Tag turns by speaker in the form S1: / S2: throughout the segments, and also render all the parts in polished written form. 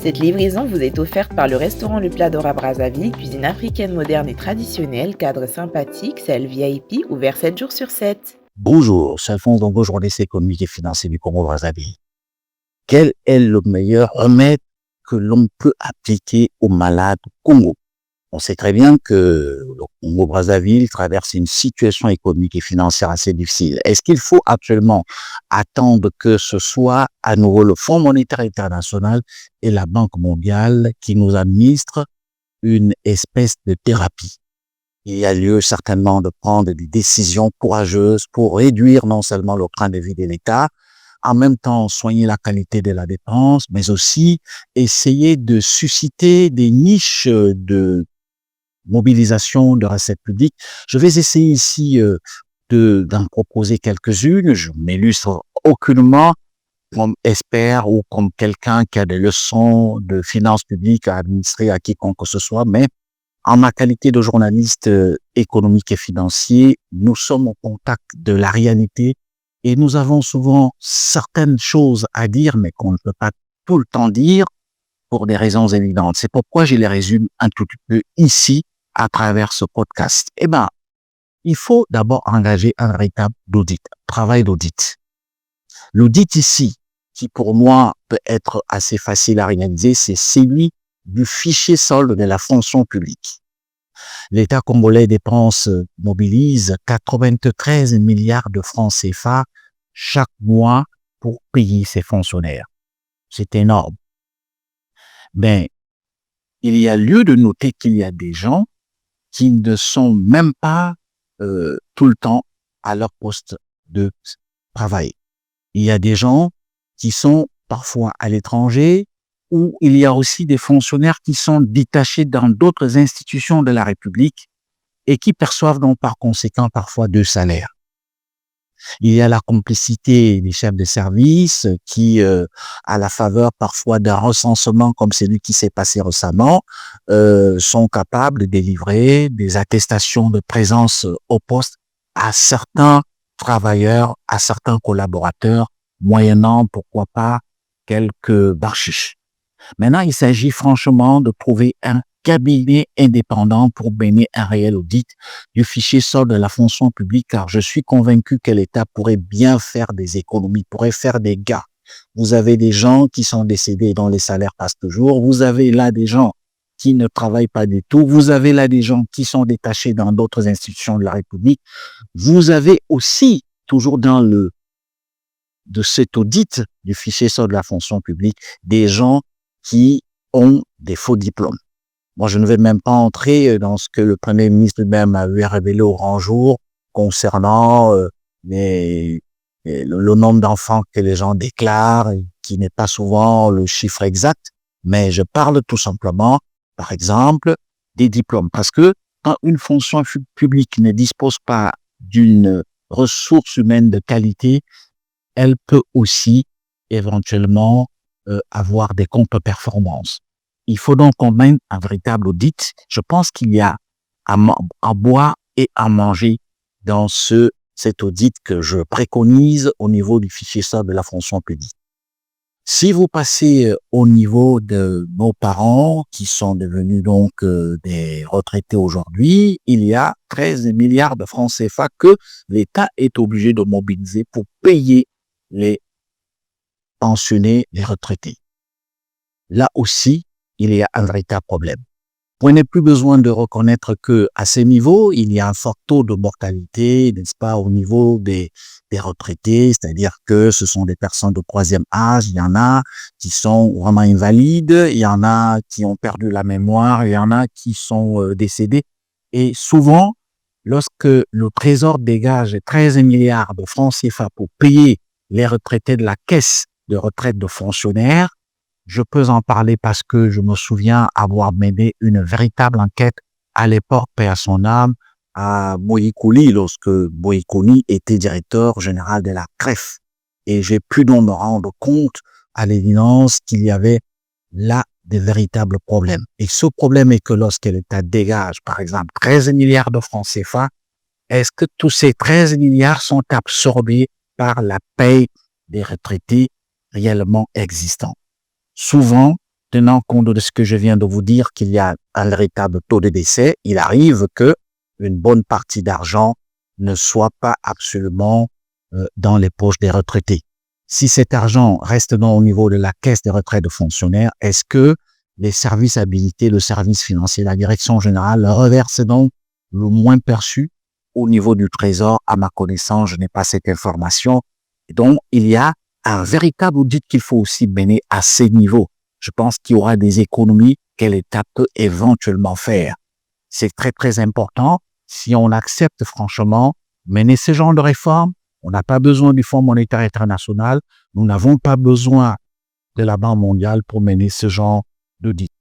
S1: Cette livraison vous est offerte par le restaurant Le Plat d'Or à Brazzaville, cuisine africaine moderne et traditionnelle, cadre sympathique, salle VIP, ouvert 7 jours sur 7.
S2: Bonjour, c'est Alphonse Dongo, journaliste économique et financier du Congo-Brazzaville. Quel est le meilleur remède que l'on peut appliquer aux malades du Congo? On sait très bien que le Congo-Brazzaville traverse une situation économique et financière assez difficile. Est-ce qu'il faut actuellement attendre que ce soit à nouveau le Fonds monétaire international et la Banque mondiale qui nous administrent une espèce de thérapie? Il y a lieu certainement de prendre des décisions courageuses pour réduire non seulement le train de vie de l'État, en même temps soigner la qualité de la dépense, mais aussi essayer de susciter des niches de mobilisation de recettes publiques. Je vais essayer ici d'en proposer quelques-unes. Je m'illustre aucunement comme expert ou comme quelqu'un qui a des leçons de finances publiques à administrer à quiconque que ce soit, mais en ma qualité de journaliste économique et financier, nous sommes au contact de la réalité et nous avons souvent certaines choses à dire, mais qu'on ne peut pas tout le temps dire pour des raisons évidentes. C'est pourquoi je les résume un tout petit peu ici à travers ce podcast. Eh ben, il faut d'abord engager un véritable audit, travail d'audit. L'audit ici, qui pour moi peut être assez facile à réaliser, c'est celui du fichier solde de la fonction publique. L'État congolais mobilise 93 milliards de francs CFA chaque mois pour payer ses fonctionnaires. C'est énorme. Mais il y a lieu de noter qu'il y a des gens qui ne sont même pas tout le temps à leur poste de travail. Il y a des gens qui sont parfois à l'étranger, où il y a aussi des fonctionnaires qui sont détachés dans d'autres institutions de la République et qui perçoivent donc par conséquent parfois deux salaires. Il y a la complicité des chefs de service qui, à la faveur parfois d'un recensement comme celui qui s'est passé récemment, sont capables de délivrer des attestations de présence au poste à certains travailleurs, à certains collaborateurs, moyennant, pourquoi pas, quelques barchiches. Maintenant, il s'agit franchement de trouver un cabinet indépendant pour mener un réel audit du fichier solde de la fonction publique, car je suis convaincu que l'État pourrait bien faire des économies, pourrait faire des gains. Vous avez des gens qui sont décédés dont les salaires passent toujours. Vous avez là des gens qui ne travaillent pas du tout. Vous avez là des gens qui sont détachés dans d'autres institutions de la République. Vous avez aussi, toujours de cet audit du fichier solde de la fonction publique, des gens qui ont des faux diplômes. Moi, je ne vais même pas entrer dans ce que le Premier ministre lui-même avait révélé au grand jour concernant le nombre d'enfants que les gens déclarent, qui n'est pas souvent le chiffre exact, mais je parle tout simplement, par exemple, des diplômes. Parce que quand une fonction publique ne dispose pas d'une ressource humaine de qualité, elle peut aussi éventuellement avoir des contre-performances. Il faut donc qu'on mène un véritable audit. Je pense qu'il y a à boire et à manger dans cet audit que je préconise au niveau du fichier solde de la fonction publique. Si vous passez au niveau de nos parents qui sont devenus donc des retraités aujourd'hui, il y a 13 milliards de francs CFA que l'État est obligé de mobiliser pour payer les pensionnés, les retraités. Là aussi, il y a un véritable problème. Vous n'avez plus besoin de reconnaître que à ces niveaux, il y a un fort taux de mortalité, n'est-ce pas, au niveau des retraités, c'est-à-dire que ce sont des personnes de troisième âge, il y en a qui sont vraiment invalides, il y en a qui ont perdu la mémoire, il y en a qui sont décédés. Et souvent, lorsque le Trésor dégage 13 milliards de francs CFA pour payer les retraités de la caisse de retraite de fonctionnaires, je peux en parler parce que je me souviens avoir mené une véritable enquête à l'époque, paix à son âme, à Boïkouli, lorsque Boïkouli était directeur général de la CREF. Et j'ai pu donc me rendre compte à l'évidence qu'il y avait là des véritables problèmes. Et ce problème est que lorsque l'État dégage, par exemple, 13 milliards de francs CFA, est-ce que tous ces 13 milliards sont absorbés par la paye des retraités réellement existants? Souvent, tenant compte de ce que je viens de vous dire, qu'il y a un véritable taux de décès, il arrive que une bonne partie d'argent ne soit pas absolument dans les poches des retraités. Si cet argent reste au niveau de la caisse des retraites de fonctionnaires, est-ce que les services habilités, le service financier, la direction générale reversent donc le moins perçu au niveau du trésor? À ma connaissance, je n'ai pas cette information. Et donc, il y a un véritable audit qu'il faut aussi mener à ces niveaux. Je pense qu'il y aura des économies que l'État peut éventuellement faire. C'est très, très important. Si on accepte franchement mener ce genre de réforme, on n'a pas besoin du Fonds monétaire international. Nous n'avons pas besoin de la Banque mondiale pour mener ce genre d'audit.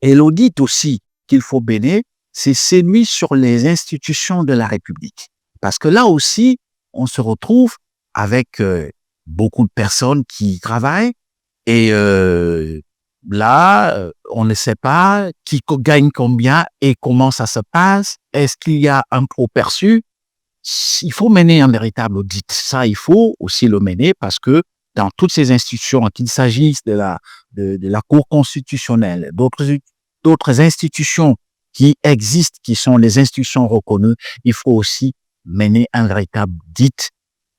S2: Et l'audit aussi qu'il faut mener, c'est celui sur les institutions de la République. Parce que là aussi, on se retrouve avec beaucoup de personnes qui travaillent et là, on ne sait pas qui gagne combien et comment ça se passe. Est-ce qu'il y a un trop perçu? Il faut mener un véritable audit. Ça, il faut aussi le mener parce que dans toutes ces institutions, qu'il s'agisse de la Cour constitutionnelle, d'autres institutions qui existent, qui sont les institutions reconnues, il faut aussi mener un véritable audit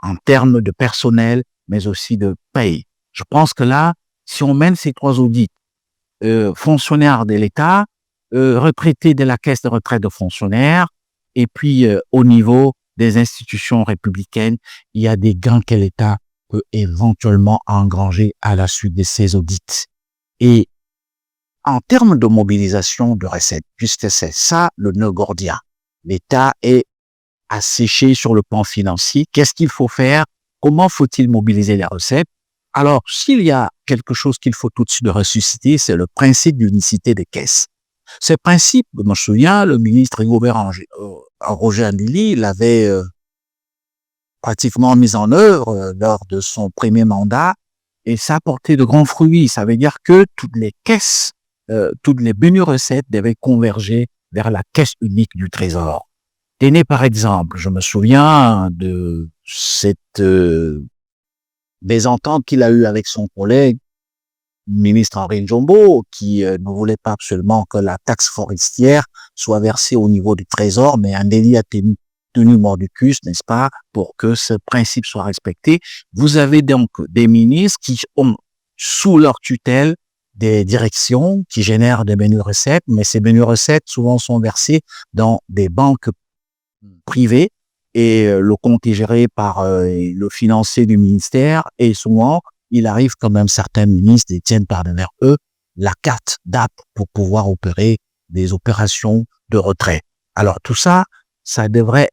S2: en termes de personnel, mais aussi de paye. Je pense que là, si on mène ces trois audits, fonctionnaires de l'État, retraités de la caisse de retraite de fonctionnaires, et puis au niveau des institutions républicaines, il y a des gains que l'État peut éventuellement engranger à la suite de ces audits. Et en termes de mobilisation de recettes, puisque c'est ça le nœud gordien, l'État est asséché sur le plan financier. Qu'est-ce qu'il faut faire? Comment faut-il mobiliser les recettes? Alors, s'il y a quelque chose qu'il faut tout de suite ressusciter, c'est le principe d'unicité des caisses. Ce principe, je me souviens, le ministre Rigobert Roger Andilly l'avait pratiquement mis en œuvre lors de son premier mandat et ça a porté de grands fruits. Ça veut dire que toutes les caisses, toutes les menus recettes devaient converger vers la caisse unique du Trésor. Tenez par exemple, je me souviens de cette mésentente qu'il a eue avec son collègue, le ministre Henri Njombo, qui ne voulait pas absolument que la taxe forestière soit versée au niveau du Trésor, mais un délit a tenu mordicus, n'est-ce pas, pour que ce principe soit respecté. Vous avez donc des ministres qui ont sous leur tutelle des directions qui génèrent des menus recettes, mais ces menus recettes souvent sont versés dans des banques privées et le compte est géré par le financier du ministère et souvent il arrive quand même certains ministres détiennent par-derrière eux la carte d'app pour pouvoir opérer des opérations de retrait. Alors tout ça, ça devrait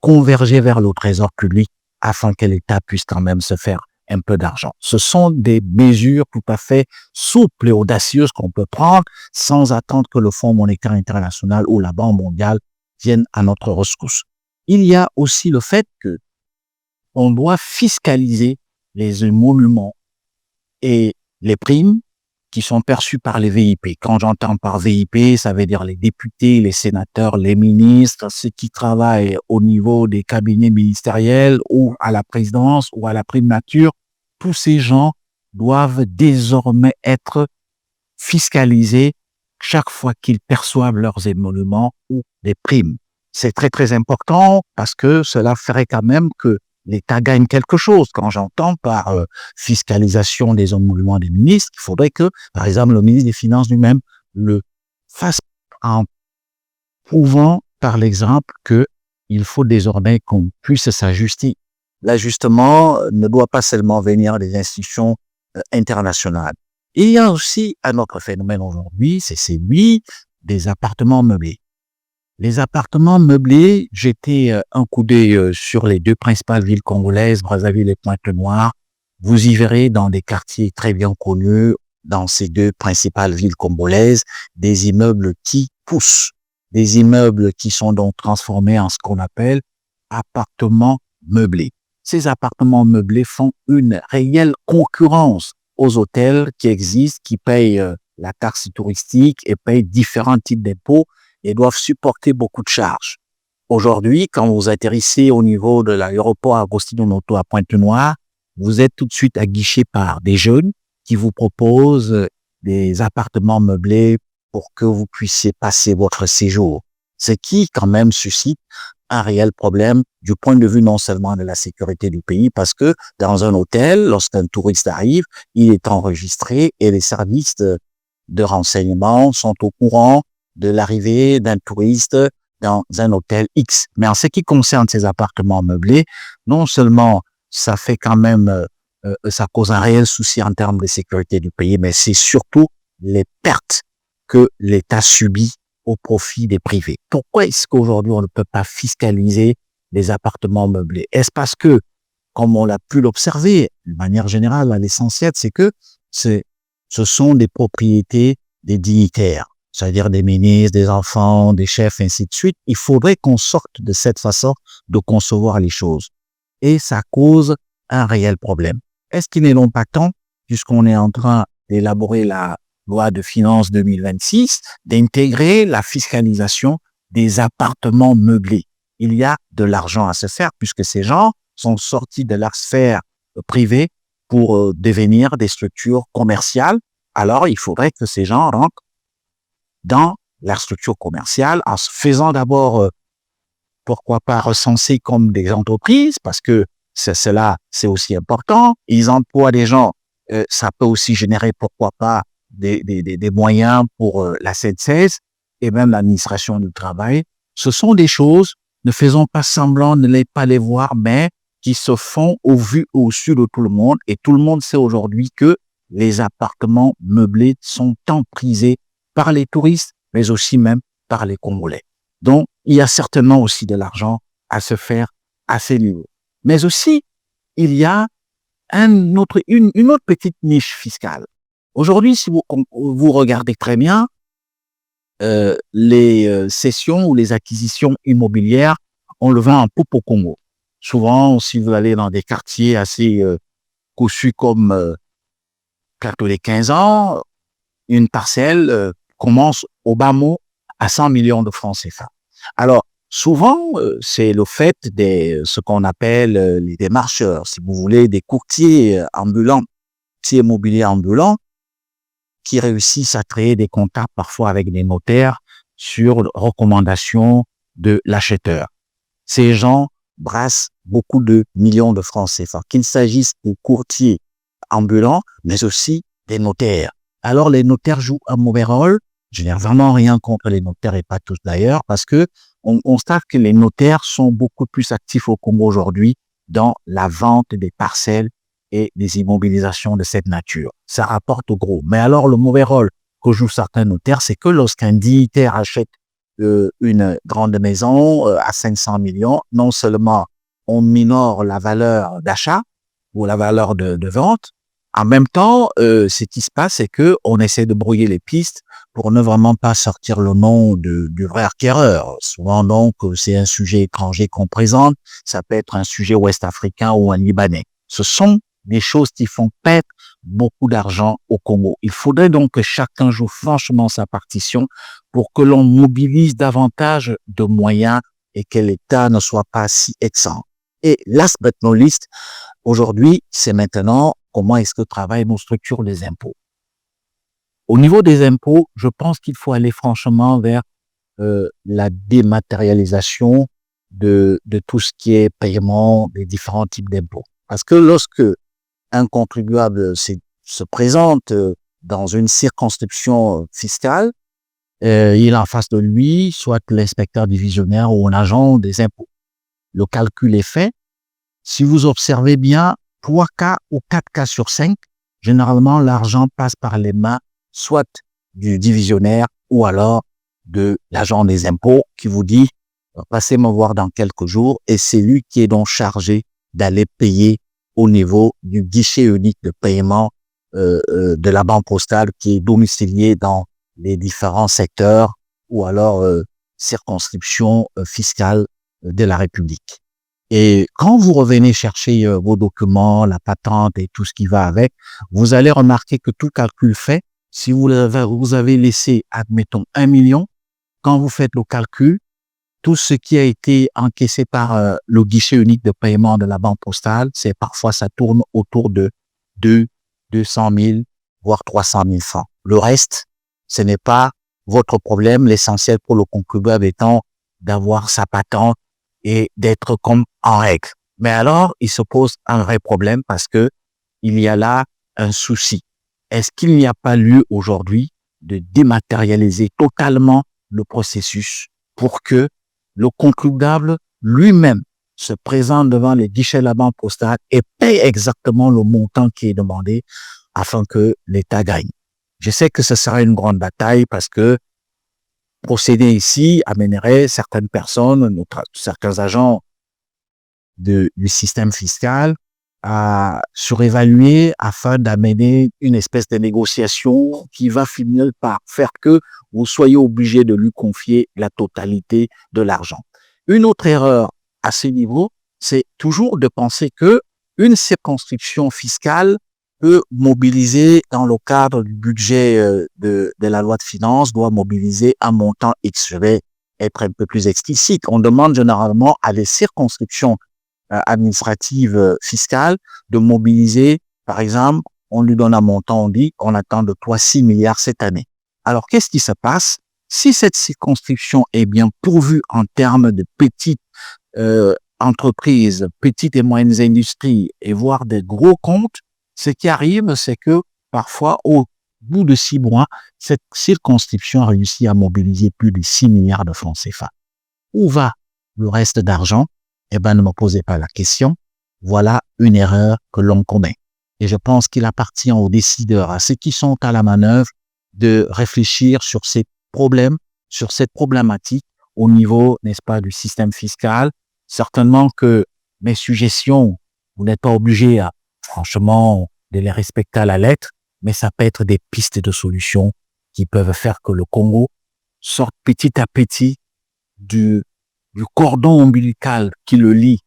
S2: converger vers le trésor public afin que l'État puisse quand même se faire un peu d'argent. Ce sont des mesures tout à fait souples et audacieuses qu'on peut prendre sans attendre que le Fonds monétaire international ou la Banque mondiale viennent à notre rescousse. Il y a aussi le fait que on doit fiscaliser les émoluments et les primes qui sont perçues par les VIP. Quand j'entends par VIP, ça veut dire les députés, les sénateurs, les ministres, ceux qui travaillent au niveau des cabinets ministériels ou à la présidence ou à la primature. Tous ces gens doivent désormais être fiscalisés chaque fois qu'ils perçoivent leurs émoluments ou des primes. C'est très, très important parce que cela ferait quand même que l'État gagne quelque chose. Quand j'entends par fiscalisation des émoluments des ministres, il faudrait que, par exemple, le ministre des Finances lui-même le fasse en prouvant par l'exemple qu'il faut désormais qu'on puisse s'ajuster. L'ajustement ne doit pas seulement venir des institutions internationales. Il y a aussi un autre phénomène aujourd'hui, c'est celui des appartements meublés. Les appartements meublés, jetez un coup d'œil sur les deux principales villes congolaises, Brazzaville et Pointe-Noire. Vous y verrez dans des quartiers très bien connus, dans ces deux principales villes congolaises, des immeubles qui poussent, des immeubles qui sont donc transformés en ce qu'on appelle appartements meublés. Ces appartements meublés font une réelle concurrence aux hôtels qui existent, qui payent la taxe touristique et payent différents types d'impôts et doivent supporter beaucoup de charges. Aujourd'hui, quand vous atterrissez au niveau de l'aéroport Agostino Noto à Pointe-Noire, vous êtes tout de suite aguiché par des jeunes qui vous proposent des appartements meublés pour que vous puissiez passer votre séjour. Ce qui, quand même, suscite un réel problème du point de vue non seulement de la sécurité du pays, parce que dans un hôtel, lorsqu'un touriste arrive, il est enregistré et les services de renseignement sont au courant de l'arrivée d'un touriste dans un hôtel X. Mais en ce qui concerne ces appartements meublés, non seulement ça fait quand même, ça cause un réel souci en termes de sécurité du pays, mais c'est surtout les pertes que l'État subit au profit des privés. Pourquoi est-ce qu'aujourd'hui on ne peut pas fiscaliser les appartements meublés? Est-ce parce que, comme on l'a pu l'observer, de manière générale, l'essentiel, c'est que ce sont des propriétés des dignitaires, c'est-à-dire des ministres, des enfants, des chefs, ainsi de suite. Il faudrait qu'on sorte de cette façon de concevoir les choses. Et ça cause un réel problème. Est-ce qu'il n'est donc pas temps, puisqu'on est en train d'élaborer la loi de finances 2026, d'intégrer la fiscalisation des appartements meublés? Il y a de l'argent à se faire puisque ces gens sont sortis de la sphère privée pour devenir des structures commerciales. Alors, il faudrait que ces gens rentrent dans la structure commerciale en se faisant d'abord, pourquoi pas, recenser comme des entreprises, parce que cela, c'est aussi important. Ils emploient des gens, ça peut aussi générer, pourquoi pas, des moyens pour la CNCS et même l'administration du travail. Ce sont des choses, ne faisons pas semblant de ne pas les voir, mais qui se font au vu, au su de tout le monde. Et tout le monde sait aujourd'hui que les appartements meublés sont tant prisés par les touristes, mais aussi même par les Congolais. Donc, il y a certainement aussi de l'argent à se faire à ces niveaux. Mais aussi, il y a une autre petite niche fiscale. Aujourd'hui, si vous regardez très bien, les cessions ou les acquisitions immobilières, on le vend en poupe au Congo. Souvent, si vous allez dans des quartiers assez cossus comme Plateau des 15 ans, une parcelle commence au bas mot à 100 millions de francs CFA. Alors, souvent, c'est le fait ce qu'on appelle les démarcheurs, si vous voulez, des courtiers ambulants, courtiers immobiliers ambulants, qui réussissent à créer des contacts parfois avec des notaires sur recommandation de l'acheteur. Ces gens brassent beaucoup de millions de francs CFA, qu'il s'agisse des courtiers ambulants, mais aussi des notaires. Alors, les notaires jouent un mauvais rôle. Je n'ai vraiment rien contre les notaires et pas tous d'ailleurs, parce que on constate que les notaires sont beaucoup plus actifs au Congo aujourd'hui dans la vente des parcelles et des immobilisations de cette nature. Ça rapporte au gros. Mais alors, le mauvais rôle que jouent certains notaires, c'est que lorsqu'un dignitaire achète une grande maison à 500 millions, non seulement on minore la valeur d'achat ou la valeur de vente, en même temps, ce qui se passe, c'est que on essaie de brouiller les pistes pour ne vraiment pas sortir le nom du vrai acquéreur. Souvent, donc, c'est un sujet étranger qu'on présente. Ça peut être un sujet ouest-africain ou un Libanais. Ce sont des choses qui font perdre beaucoup d'argent au Congo. Il faudrait donc que chacun joue franchement sa partition pour que l'on mobilise davantage de moyens et que l'État ne soit pas si exempt. Et last but not least, aujourd'hui, c'est maintenant comment est-ce que travaillent nos structures des impôts. Au niveau des impôts, je pense qu'il faut aller franchement vers la dématérialisation de tout ce qui est paiement des différents types d'impôts. Parce que lorsque un contribuable se présente dans une circonscription fiscale, il a en face de lui soit l'inspecteur divisionnaire ou un agent des impôts. Le calcul est fait. Si vous observez bien, 3 cas ou 4 cas sur 5, généralement, l'argent passe par les mains soit du divisionnaire ou alors de l'agent des impôts qui vous dit « Passez me voir dans quelques jours » et c'est lui qui est donc chargé d'aller payer au niveau du guichet unique de paiement de la banque postale qui est domicilié dans les différents secteurs ou alors circonscriptions fiscales de la République. Et quand vous revenez chercher vos documents, la patente et tout ce qui va avec, vous allez remarquer que tout calcul fait, si vous avez laissé, admettons, 1 million, quand vous faites le calcul, tout ce qui a été encaissé par le guichet unique de paiement de la banque postale, c'est parfois ça tourne autour de 200 000, voire 300 000 francs. Le reste, ce n'est pas votre problème. L'essentiel pour le contribuable étant d'avoir sa patente et d'être comme en règle. Mais alors, il se pose un vrai problème parce que il y a là un souci. Est-ce qu'il n'y a pas lieu aujourd'hui de dématérialiser totalement le processus pour que le contribuable lui-même se présente devant les guichets de la banque postale et paye exactement le montant qui est demandé afin que l'État gagne? Je sais que ce sera une grande bataille parce que procéder ici amènerait certaines personnes, certains agents du système fiscal à surévaluer afin d'amener une espèce de négociation qui va finir par faire que vous soyez obligé de lui confier la totalité de l'argent. Une autre erreur à ce niveau, c'est toujours de penser que une circonscription fiscale peut mobiliser dans le cadre du budget de la loi de finances, doit mobiliser un montant X. Je vais être un peu plus explicite. On demande généralement à des circonscriptions administratives fiscales de mobiliser, par exemple, on lui donne un montant, on dit on attend de toi 6 milliards cette année. Alors, qu'est-ce qui se passe? Si cette circonscription est bien pourvue en termes de petites entreprises, petites et moyennes industries, et voire des gros comptes, ce qui arrive, c'est que parfois, au bout de 6 mois, cette circonscription a réussi à mobiliser plus de 6 milliards de francs CFA. Où va le reste d'argent? Eh ben, ne me posez pas la question. Voilà une erreur que l'on commet. Et je pense qu'il appartient aux décideurs, à ceux qui sont à la manœuvre, de réfléchir sur ces problèmes, sur cette problématique au niveau, n'est-ce pas, du système fiscal. Certainement que mes suggestions, vous n'êtes pas obligé franchement, de les respecter à la lettre, mais ça peut être des pistes de solutions qui peuvent faire que le Congo sorte petit à petit du cordon ombilical qui le lie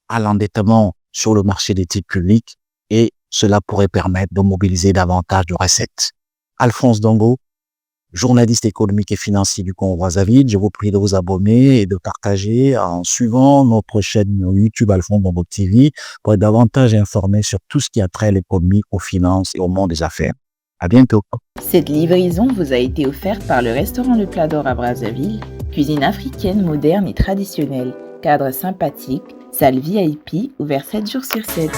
S2: à l'endettement sur le marché des titres publics, et cela pourrait permettre de mobiliser davantage de recettes. Alphonse Dongo, journaliste économique et financier du Congo-Brazzaville, je vous prie de vous abonner et de partager en suivant notre chaîne YouTube Alphonse Dongo TV pour être davantage informé sur tout ce qui a trait à l'économie, aux finances et au monde des affaires. À bientôt.
S1: Cette livraison vous a été offerte par le restaurant Le Plat d'Or à Brazzaville. Cuisine africaine moderne et traditionnelle, cadre sympathique, salle VIP, ouvert 7 jours sur 7.